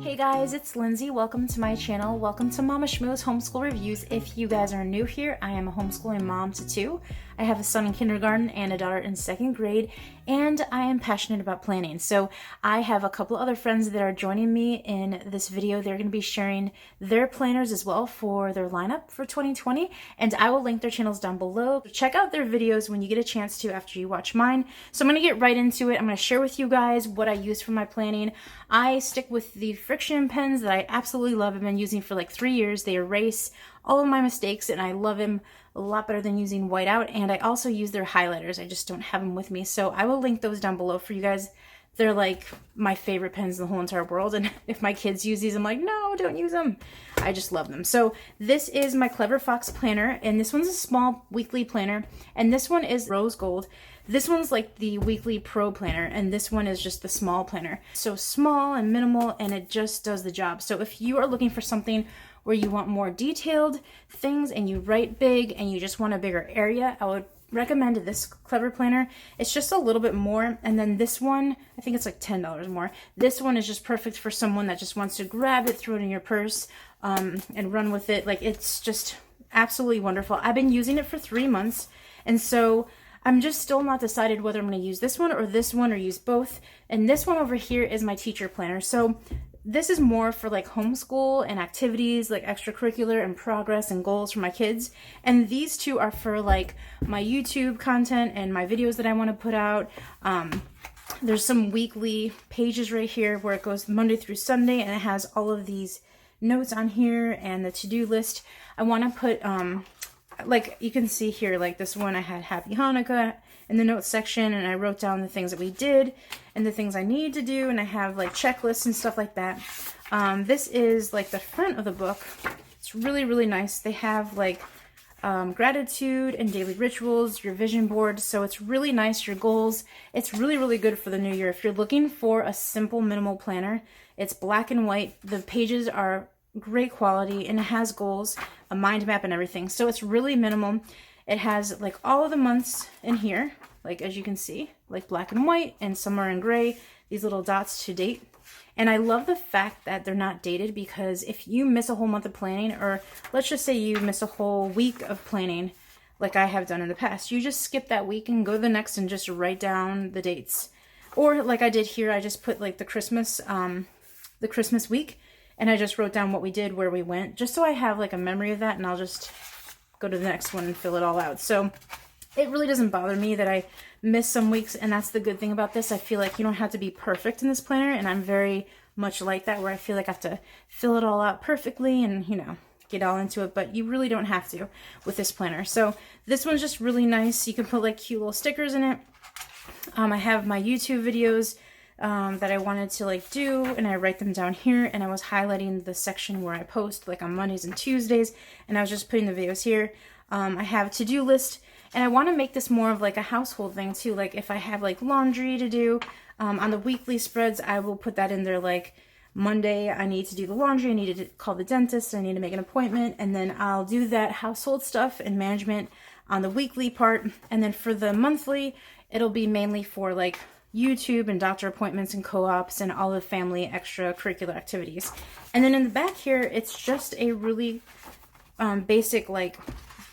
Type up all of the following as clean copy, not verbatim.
Hey guys, it's Lindsay. Welcome to my channel. Welcome to Mama Schmoo's Homeschool Reviews. If you guys are new here, I am a homeschooling mom to two. I have a son in kindergarten and a daughter in second grade, and I am passionate about planning. So I have a couple other friends that are joining me in this video. They're going to be sharing their planners as well for their lineup for 2020, and I will link their channels down below. Check out their videos when you get a chance to after you watch mine. So I'm going to get right into it. I'm going to share with you guys what I use for my planning. I stick with the friction pens that I absolutely love. I've been using for like 3 years. They erase all of my mistakes and I love them a lot better than using whiteout. And I also use their highlighters. I just don't have them with me. So I will link those down below for you guys. They're like my favorite pens in the whole entire world. And if my kids use these, I'm like, no, don't use them. I just love them. So this is my Clever Fox planner. And this one's a small weekly planner. And this one is rose gold. This one's like the weekly pro planner, and this one is just the small planner. So small and minimal, and it just does the job. So if you are looking for something where you want more detailed things and you write big and you just want a bigger area, I would recommend this Clever planner. It's just a little bit more, and then this one, I think it's like $10 more. This one is just perfect for someone that just wants to grab it, throw it in your purse, and run with it. Like, it's just absolutely wonderful. I've been using it for 3 months, and so I'm just still not decided whether I'm going to use this one or use both. And this one over here is my teacher planner. So this is more for like homeschool and activities, like extracurricular and progress and goals for my kids. And these two are for like my YouTube content and my videos that I want to put out. There's some weekly pages right here where it goes Monday through Sunday, and it has all of these notes on here and the to-do list. I want to put, like you can see here, like this one, I had Happy Hanukkah in the notes section, and I wrote down the things that we did and the things I need to do, and I have like checklists and stuff like that. This is like the front of the book. It's really, really nice. They have like gratitude and daily rituals, your vision board, so it's really nice, your goals. It's really, really good for the new year. If you're looking for a simple, minimal planner, it's black and white. The pages are great quality, and it has goals, a mind map, and everything. So it's really minimal. It has like all of the months in here, like as you can see, like black and white, and some are in gray, these little dots to date. And I love the fact that they're not dated, because if you miss a whole month of planning, or let's just say you miss a whole week of planning, like I have done in the past, you just skip that week and go to the next and just write down the dates. Or like I did here, I just put like the Christmas week, and I just wrote down what we did, where we went, just so I have like a memory of that, and I'll just go to the next one and fill it all out. So it really doesn't bother me that I miss some weeks, and that's the good thing about this. I feel like you don't have to be perfect in this planner, and I'm very much like that, where I feel like I have to fill it all out perfectly and, you know, get all into it, but you really don't have to with this planner. So this one's just really nice. You can put like cute little stickers in it. I have my YouTube videos that I wanted to like do, and I write them down here, and I was highlighting the section where I post like on Mondays and Tuesdays, and I was just putting the videos here. I have a to-do list, and I want to make this more of like a household thing too. Like if I have like laundry to do, on the weekly spreads, I will put that in there. Like Monday, I need to do the laundry, I need to call the dentist, I need to make an appointment, and then I'll do that household stuff and management on the weekly part. And then for the monthly, it'll be mainly for like YouTube and doctor appointments and co-ops and all the family extracurricular activities. And then in the back here, it's just a really basic like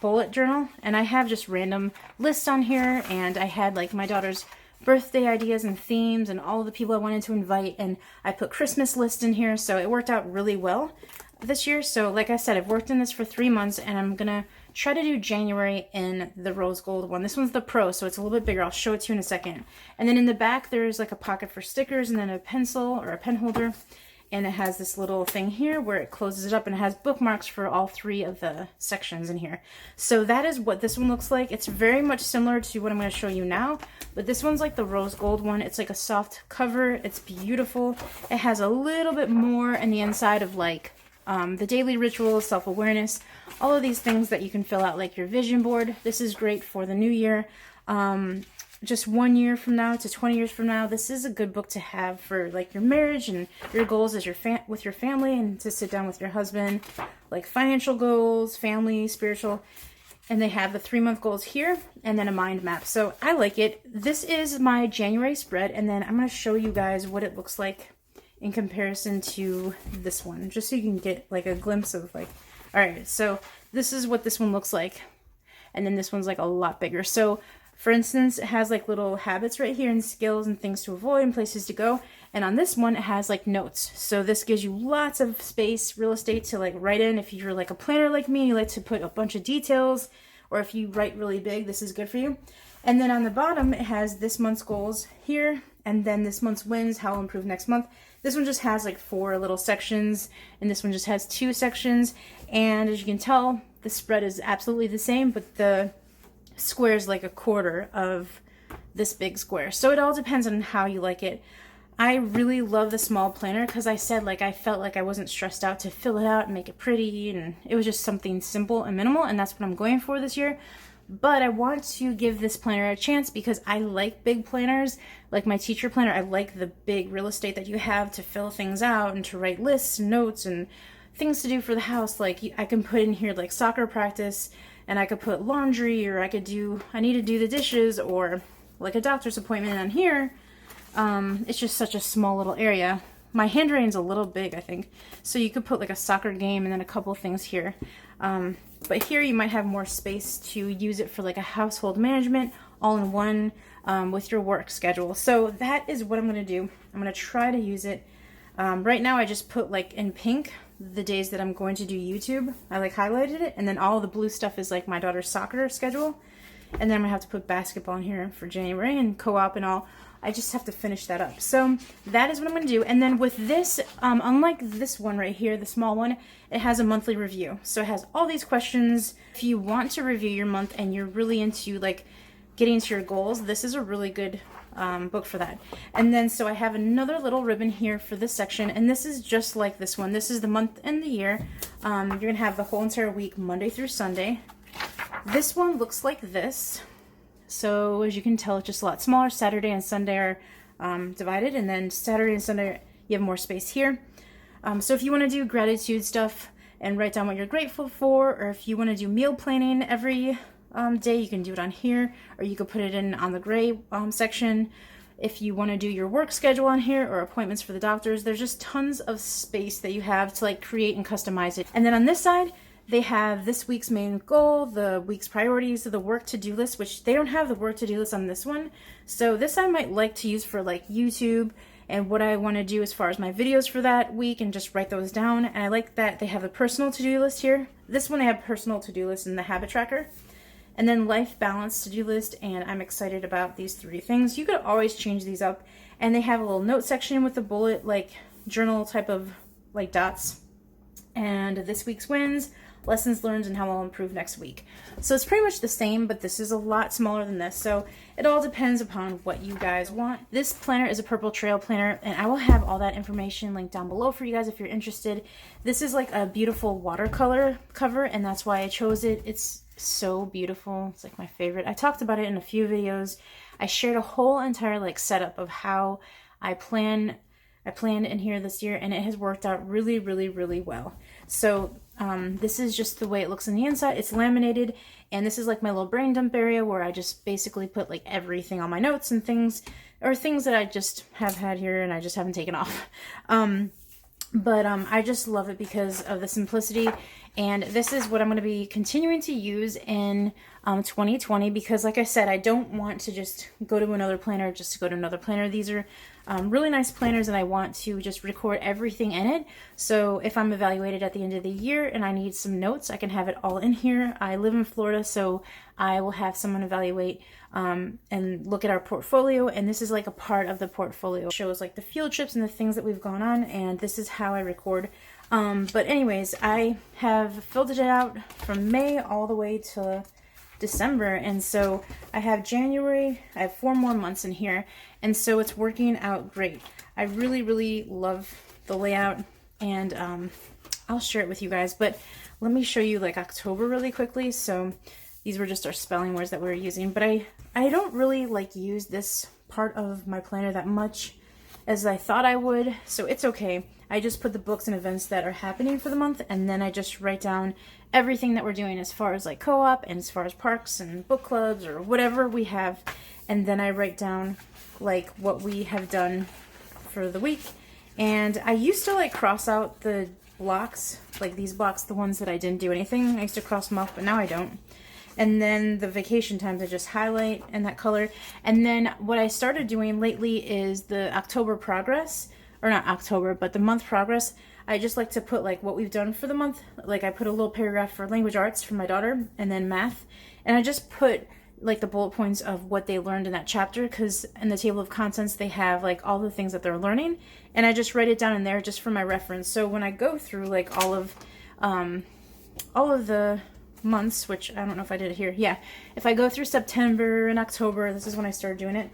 bullet journal, and I have just random lists on here, and I had like my daughter's birthday ideas and themes and all the people I wanted to invite, and I put Christmas list in here, so it worked out really well this year. So like I said, I've worked in this for 3 months, and I'm gonna try to do January in the rose gold one. This one's the pro, so it's a little bit bigger. I'll show it to you in a second. And then in the back, there's like a pocket for stickers, and then a pencil or a pen holder. And it has this little thing here where it closes it up, and it has bookmarks for all 3 of the sections in here. So that is what this one looks like. It's very much similar to what I'm going to show you now, but this one's like the rose gold one. It's like a soft cover. It's beautiful. It has a little bit more in the inside of like the daily rituals, self-awareness, all of these things that you can fill out, like your vision board. This is great for the new year. Just 1 year from now to 20 years from now, this is a good book to have for like your marriage and your goals as with your family, and to sit down with your husband, like financial goals, family, spiritual. And they have the 3-month goals here, and then a mind map. So I like it. This is my January spread, and then I'm going to show you guys what it looks like in comparison to this one, just so you can get like a glimpse of like, all right, so this is what this one looks like. And then this one's like a lot bigger. So for instance, it has like little habits right here and skills and things to avoid and places to go. And on this one, it has like notes. So this gives you lots of space, real estate to like write in. If you're like a planner like me, you like to put a bunch of details, or if you write really big, this is good for you. And then on the bottom, it has this month's goals here, and then this month's wins, how I'll improve next month. This one just has like 4 little sections, and this one just has 2 sections. And as you can tell, the spread is absolutely the same, but the square is like a quarter of this big square. So it all depends on how you like it. I really love the small planner because I said like I felt like I wasn't stressed out to fill it out and make it pretty, and it was just something simple and minimal, and that's what I'm going for this year. But I want to give this planner a chance because I like big planners. Like my teacher planner, I like the big real estate that you have to fill things out and to write lists and notes and things to do for the house. Like I can put in here like soccer practice, and I could put laundry, or I need to do the dishes, or like a doctor's appointment. On here, it's just such a small little area. My handwriting's a little big, I think. So you could put like a soccer game and then a couple things here. But here you might have more space to use it for like a household management all in one with your work schedule. So that is what I'm going to do. I'm going to try to use it. Right now I just put like in pink the days that I'm going to do YouTube. I like highlighted it, and then all the blue stuff is like my daughter's soccer schedule. And then I'm going to have to put basketball in here for January and co-op and all. I just have to finish that up. So that is what I'm going to do. And then with this, unlike this one right here, the small one, it has a monthly review. So it has all these questions. If you want to review your month and you're really into like getting to your goals, this is a really good book for that. And then so I have another little ribbon here for this section, and this is just like this one. This is the month and the year. You're going to have the whole entire week, Monday through Sunday. This one looks like this. So as you can tell, it's just a lot smaller. Saturday and Sunday are divided, and then Saturday and Sunday you have more space here. So if you want to do gratitude stuff and write down what you're grateful for, or if you want to do meal planning every day, you can do it on here, or you could put it in on the gray section. If you want to do your work schedule on here, or appointments for the doctors, there's just tons of space that you have to like create and customize it. And then on this side, they have this week's main goal, the week's priorities, the work to-do list, which they don't have the work to-do list on this one. So this I might like to use for like YouTube and what I want to do as far as my videos for that week, and just write those down. And I like that they have a personal to-do list here. This one they have personal to-do list in the habit tracker. And then life balance to-do list, and I'm excited about these 3 things. You could always change these up. And they have a little note section with a bullet, like journal type of like dots. And this week's wins, lessons learned, and how I'll improve next week. So it's pretty much the same, but this is a lot smaller than this. So it all depends upon what you guys want. This planner is a Purple Trail planner, and I will have all that information linked down below for you guys if you're interested. This is like a beautiful watercolor cover, and that's why I chose it. It's so beautiful. It's like my favorite. I talked about it in a few videos. I shared a whole entire like setup of how I planned in here this year, and it has worked out really, really, really well. So this is just the way it looks on the inside. It's laminated, and this is like my little brain dump area where I just basically put like everything on my notes and things, or things that I just have had here and I just haven't taken off. I just love it because of the simplicity, and this is what I'm going to be continuing to use in 2020, because like I said, I don't want to just go to another planner just to go to another planner. These are really nice planners, and I want to just record everything in it. So if I'm evaluated at the end of the year and I need some notes, I can have it all in here. I live in Florida, so I will have someone evaluate and look at our portfolio, and this is like a part of the portfolio. It shows like the field trips and the things that we've gone on, and this is how I record. But anyways, I have filled it out from May all the way to December, and so I have January, I have 4 more months in here, and so it's working out great. I really, really love the layout, and I'll share it with you guys, but let me show you like October really quickly. So these were just our spelling words that we were using, but I don't really like use this part of my planner that much as I thought I would, so it's okay. I just put the books and events that are happening for the month, and then I just write down everything that we're doing as far as like co-op and as far as parks and book clubs or whatever we have, and then I write down like what we have done for the week And I used to like cross out the blocks, like these blocks, the ones that I didn't do anything. I used to cross them off, but now I don't. And then the vacation times I just highlight in that color. And then what I started doing lately is the October progress, or not October, but the month progress. I just like to put like what we've done for the month. Like I put a little paragraph for language arts for my daughter, and then math. And I just put like the bullet points of what they learned in that chapter, because in the table of contents they have like all the things that they're learning, and I just write it down in there just for my reference. So when I go through like all of the months, which I don't know if I did it here, yeah, if I go through September and October, this is when I started doing it,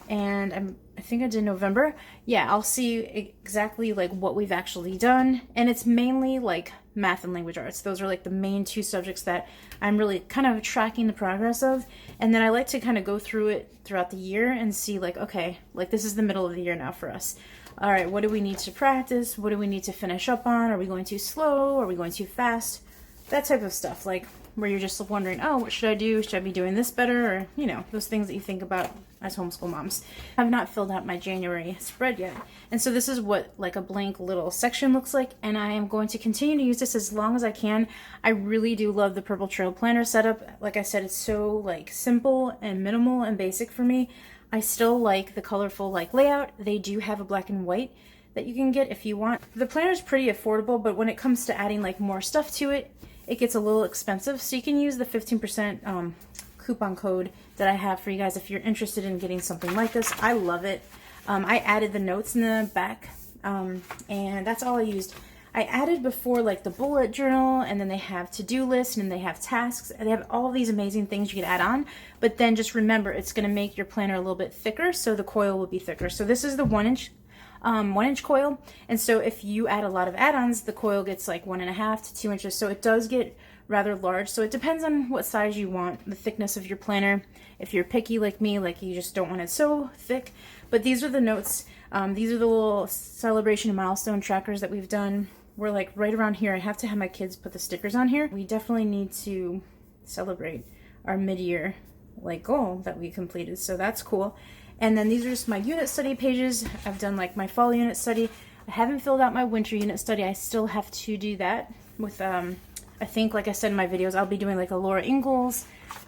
and I think I did November, yeah, I'll see exactly like what we've actually done. And it's mainly like math and language arts. Those are like the main two subjects that I'm really kind of tracking the progress of. And then I like to kind of go through it throughout the year and see like, okay, like this is the middle of the year now for us. All right, what do we need to practice? What do we need to finish up on? Are we going too slow? Are we going too fast? That type of stuff, like where you're just wondering, oh, what should I do? Should I be doing this better? Or, you know, those things that you think about as homeschool moms. I have not filled out my January spread yet. And so this is what like a blank little section looks like. And I am going to continue to use this as long as I can. I really do love the Purple Trail planner setup. Like I said, it's so like simple and minimal and basic for me. I still like the colorful like layout. They do have a black and white that you can get if you want. The planner is pretty affordable, but when it comes to adding like more stuff to it, it gets a little expensive. So you can use the 15% coupon code that I have for you guys if you're interested in getting something like this. I love it. I added the notes in the back, and that's all I used. I added before like the bullet journal, and then they have to-do lists, and then they have tasks, and they have all these amazing things you can add on. But then just remember, it's going to make your planner a little bit thicker, so the coil will be thicker. So this is the 1-inch coil, and so if you add a lot of add-ons, the coil gets like 1.5 to 2 inches, so it does get rather large. So it depends on what size you want, the thickness of your planner. If you're picky like me, like you just don't want it so thick. But these are the notes. These are the little celebration and milestone trackers that we've done. We're like right around here. I have to have my kids put the stickers on here. We definitely need to celebrate our mid-year like goal that we completed, so that's cool. And then these are just my unit study pages. I've done like my fall unit study. I haven't filled out my winter unit study. I still have to do that with, I think, like I said in my videos, I'll be doing like a Laura Ingalls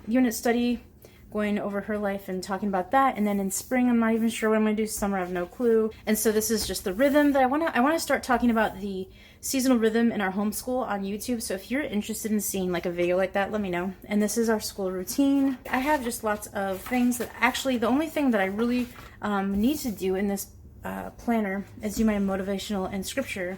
unit study, going over her life and talking about that. And then in spring, I'm not even sure what I'm going to do. Summer, I have no clue. And so this is just the rhythm that I want to start talking about the seasonal rhythm in our homeschool on YouTube. So if you're interested in seeing like a video like that, let me know. And this is our school routine. I have just lots of things that actually, the only thing that I really need to do in this planner is do my motivational and scripture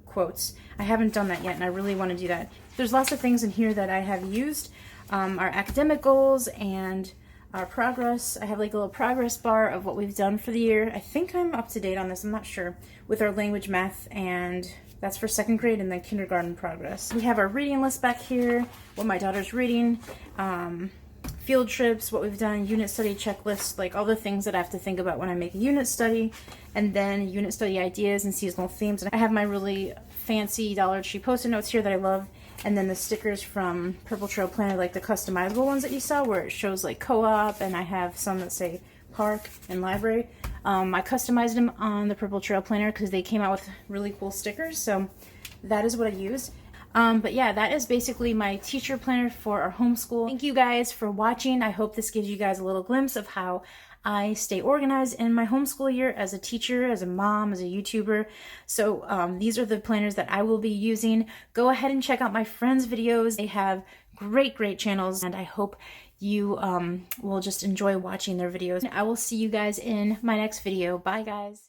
quotes. I haven't done that yet, and I really want to do that. There's lots of things in here that I have used. Our academic goals and our progress. I have like a little progress bar of what we've done for the year. I think I'm up to date on this, I'm not sure, with our language, math, and that's for 2nd grade, and then kindergarten progress. We have our reading list back here, what my daughter's reading, field trips, what we've done, unit study checklist, like all the things that I have to think about when I make a unit study, and then unit study ideas and seasonal themes. And I have my really fancy Dollar Tree Post-it notes here that I love, and then the stickers from Purple Trail Planner, like the customizable ones that you saw where it shows like co-op, and I have some that say park and library. I customized them on the Purple Trail Planner because they came out with really cool stickers, so that is what I use. But yeah, that is basically my teacher planner for our homeschool. Thank you guys for watching. I hope this gives you guys a little glimpse of how I stay organized in my homeschool year as a teacher, as a mom, as a YouTuber. So these are the planners that I will be using. Go ahead and check out my friends' videos. They have great channels, and I hope you will just enjoy watching their videos. I will see you guys in my next video. Bye, guys.